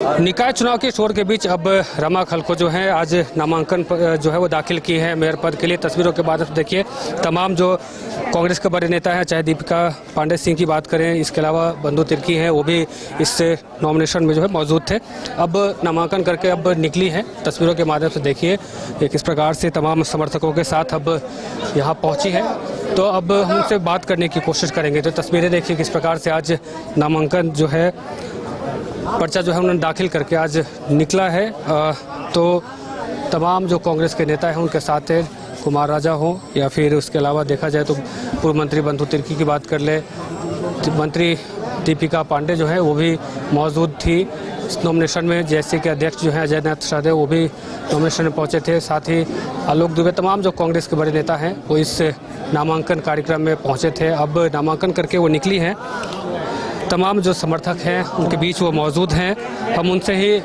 निकाय चुनाव के शोर के बीच अब रमा खलखो जो है आज नामांकन जो है वो दाखिल की है मेयर पद के लिए। तस्वीरों के बाद देखिए तमाम जो कांग्रेस के बड़े नेता हैं, चाहे दीपिका पांडे सिंह की बात करें, इसके अलावा बंधु तिर्की हैं, वो भी इस नॉमिनेशन में जो है मौजूद थे। अब नामांकन करके अब निकली है। तस्वीरों के माध्यम से देखिए किस प्रकार से तमाम समर्थकों के साथ अब यहाँ पहुँची है। तो अब हम उनसे बात करने की कोशिश करेंगे। तो तस्वीरें देखिए किस प्रकार से आज नामांकन जो है पर्चा जो है उन्होंने दाखिल करके आज निकला है। तो तमाम जो कांग्रेस के नेता हैं उनके साथ है, कुमार राजा हो या फिर उसके अलावा देखा जाए तो पूर्व मंत्री बंधु तिर्की की बात कर ले, मंत्री दीपिका पांडे जो है वो भी मौजूद थी इस नॉमिनेशन में। जैसे कि अध्यक्ष जो है अजय नाथ शाहदेव वो भी नॉमिनेशन में पहुंचे थे, साथ ही आलोक दुबे, तमाम जो कांग्रेस के बड़े नेता हैं वो इस नामांकन कार्यक्रम में पहुंचे थे। अब नामांकन करके वो निकली हैं। तमाम जो समर्थक हैं उनके बीच वो मौजूद हैं। हम उनसे ही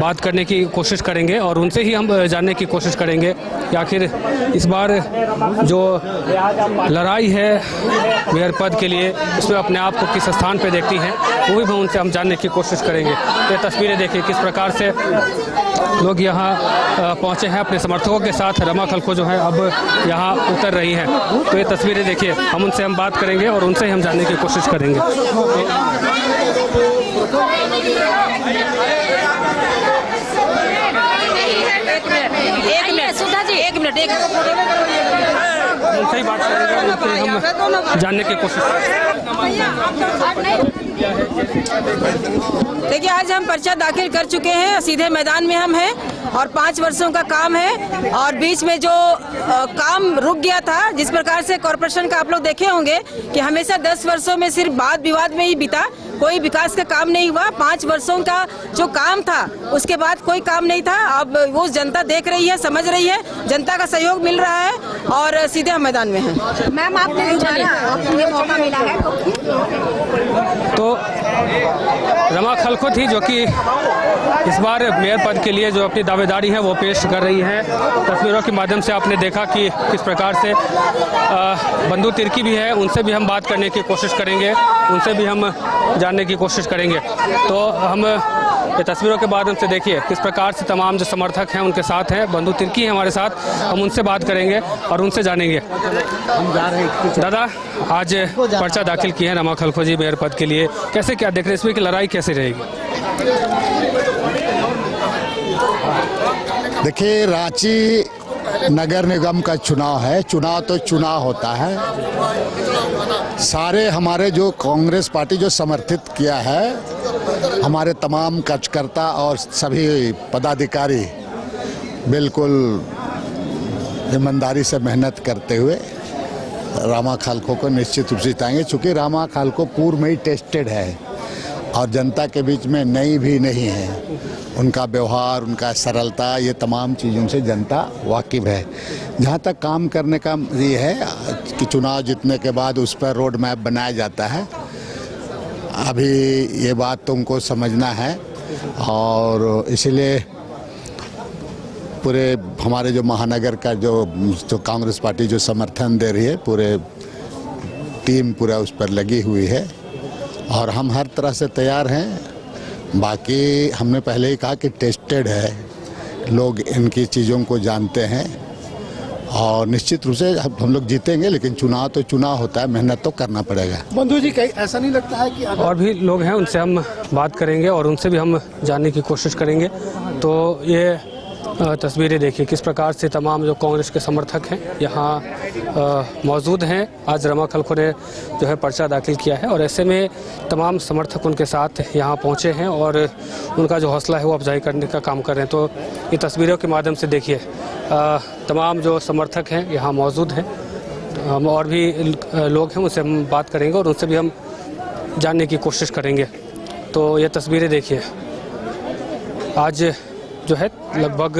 बात करने की कोशिश करेंगे और उनसे ही हम जानने की कोशिश करेंगे कि आखिर इस बार जो लड़ाई है मेयर पद के लिए उसमें अपने आप को किस स्थान पे देखती हैं, वो भी उनसे हम जानने की कोशिश करेंगे। ये तस्वीरें देखिए किस प्रकार से लोग यहाँ पहुँचे हैं अपने समर्थकों के साथ। रमा खलखो जो है अब यहाँ उतर रही हैं। तो ये तस्वीरें देखिए उनसे हम बात करेंगे और उनसे ही हम जानने की कोशिश करेंगे। एक मिनट उनसे ही बात करेंगे, उनसे हम जानने की कोशिश देखिए आज हम पर्चा दाखिल कर चुके हैं, सीधे मैदान में हम हैं और 5 वर्षों का काम है। और बीच में जो काम रुक गया था, जिस प्रकार से कॉरपोरेशन का आप लोग देखे होंगे कि हमेशा 10 वर्षों में सिर्फ वाद विवाद में ही बीता, कोई विकास का काम नहीं हुआ। 5 वर्षों का जो काम था उसके बाद कोई काम नहीं था। अब वो जनता देख रही है, समझ रही है, जनता का सहयोग मिल रहा है और सीधे हम मैदान में हैं। मैम आपने ये मौका मिला है तो रमा खलखो थी जो कि इस बार मेयर पद के लिए जो अपनी दावेदारी है वो पेश कर रही है। तस्वीरों के माध्यम से आपने देखा कि किस प्रकार से बंधु तिर्की भी है, उनसे भी हम बात करने की कोशिश करेंगे, उनसे भी हम जानने की कोशिश करेंगे। तो हम ये तस्वीरों के माध्यम से देखिए किस प्रकार से तमाम जो समर्थक हैं उनके साथ हैं। बंधु तिर्की है हमारे साथ, हम उनसे बात करेंगे और उनसे जानेंगे। दादा, आज पर्चा दाखिल किए हैं रमा खलखो जी मेयर पद के लिए, कैसे क्या देख रहे हैं, इसमें की लड़ाई कैसे रहेगी? देखिए, रांची नगर निगम का चुनाव है। चुनाव तो चुनाव होता है। सारे हमारे जो कांग्रेस पार्टी जो समर्थित किया है, हमारे तमाम कार्यकर्ता और सभी पदाधिकारी बिल्कुल ईमानदारी से मेहनत करते हुए रमा खलखो को निश्चित रूप से जिताएंगे। चूँकि रमा खलखो पूर्व में ही टेस्टेड है और जनता के बीच में नई भी नहीं है। उनका व्यवहार, उनका सरलता, ये तमाम चीज़ों से जनता वाकिफ़ है। जहाँ तक काम करने का ये है कि चुनाव जीतने के बाद उस पर रोड मैप बनाया जाता है। अभी ये बात तुमको समझना है और इसलिए पूरे हमारे जो महानगर का जो कांग्रेस पार्टी जो समर्थन दे रही है, पूरे टीम पूरा उस पर लगी हुई है और हम हर तरह से तैयार हैं। बाकी हमने पहले ही कहा कि टेस्टेड है, लोग इनकी चीज़ों को जानते हैं और निश्चित रूप से हम लोग जीतेंगे। लेकिन चुनाव तो चुनाव होता है, मेहनत तो करना पड़ेगा। बंधु जी, कहीं ऐसा नहीं लगता है कि और भी लोग हैं उनसे हम बात करेंगे और उनसे भी हम जानने की कोशिश करेंगे। तो ये तस्वीरें देखिए किस प्रकार से तमाम जो कांग्रेस के समर्थक हैं यहाँ मौजूद हैं। आज रमा खलखो ने जो है पर्चा दाखिल किया है और ऐसे में तमाम समर्थक उनके साथ यहाँ पहुँचे हैं और उनका जो हौसला है वो अफजाई करने का काम कर रहे हैं। तो ये तस्वीरों के माध्यम से देखिए तमाम जो समर्थक हैं यहाँ मौजूद हैं। हम और भी लोग हैं उनसे हम बात करेंगे और उनसे भी हम जानने की कोशिश करेंगे। तो ये तस्वीरें देखिए आज जो है लगभग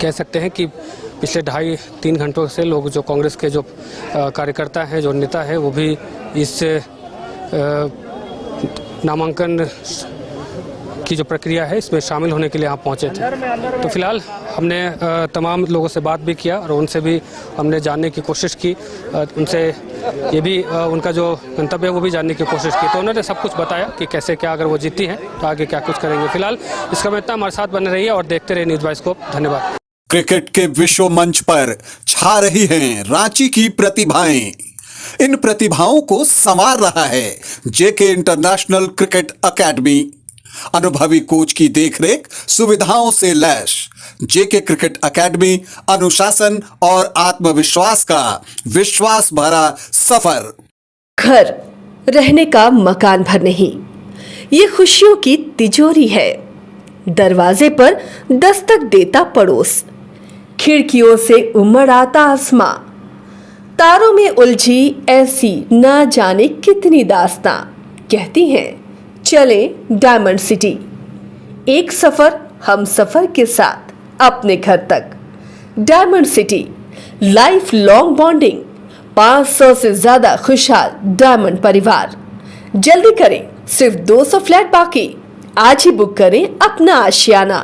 कह सकते हैं कि पिछले 2.5-3 घंटों से लोग जो कांग्रेस के जो कार्यकर्ता हैं, जो नेता है, वो भी इस नामांकन की जो प्रक्रिया है इसमें शामिल होने के लिए यहाँ पहुँचे थे। तो फिलहाल हमने तमाम लोगों से बात भी किया और उनसे भी हमने जानने की कोशिश की, उनसे ये भी उनका जो गंतव्य है वो भी जानने की कोशिश की। तो उन्होंने सब कुछ बताया कि कैसे क्या, अगर वो जीती हैं तो आगे क्या कुछ करेंगे। फिलहाल इसका मैं इतना हमारे साथ बने रहिए और देखते रहिए न्यूज़ बाइस्कोप। धन्यवाद। क्रिकेट के विश्व मंच पर छा रही हैं रांची की प्रतिभाएं। इन प्रतिभाओं को संवार रहा है जेके इंटरनेशनल क्रिकेट एकेडमी। अनुभवी कोच की देखरेख, सुविधाओं से लैस जेके क्रिकेट एकेडमी अनुशासन और आत्मविश्वास का विश्वास भरा सफर। घर रहने का मकान भर नहीं, ये खुशियों की तिजोरी है। दरवाजे पर दस्तक देता पड़ोस, खिड़कियों से उमड़ आता आसमां, तारों में उलझी ऐसी ना जाने कितनी दास्तां। कहती हैं चले डायमंड सिटी, एक सफर हम सफर के साथ अपने घर तक। Diamond city, life long bonding, 500 से ज्यादा खुशहाल डायमंड परिवार। जल्दी करें, सिर्फ 200 फ्लैट बाकी। आज ही बुक करें अपना आशियाना।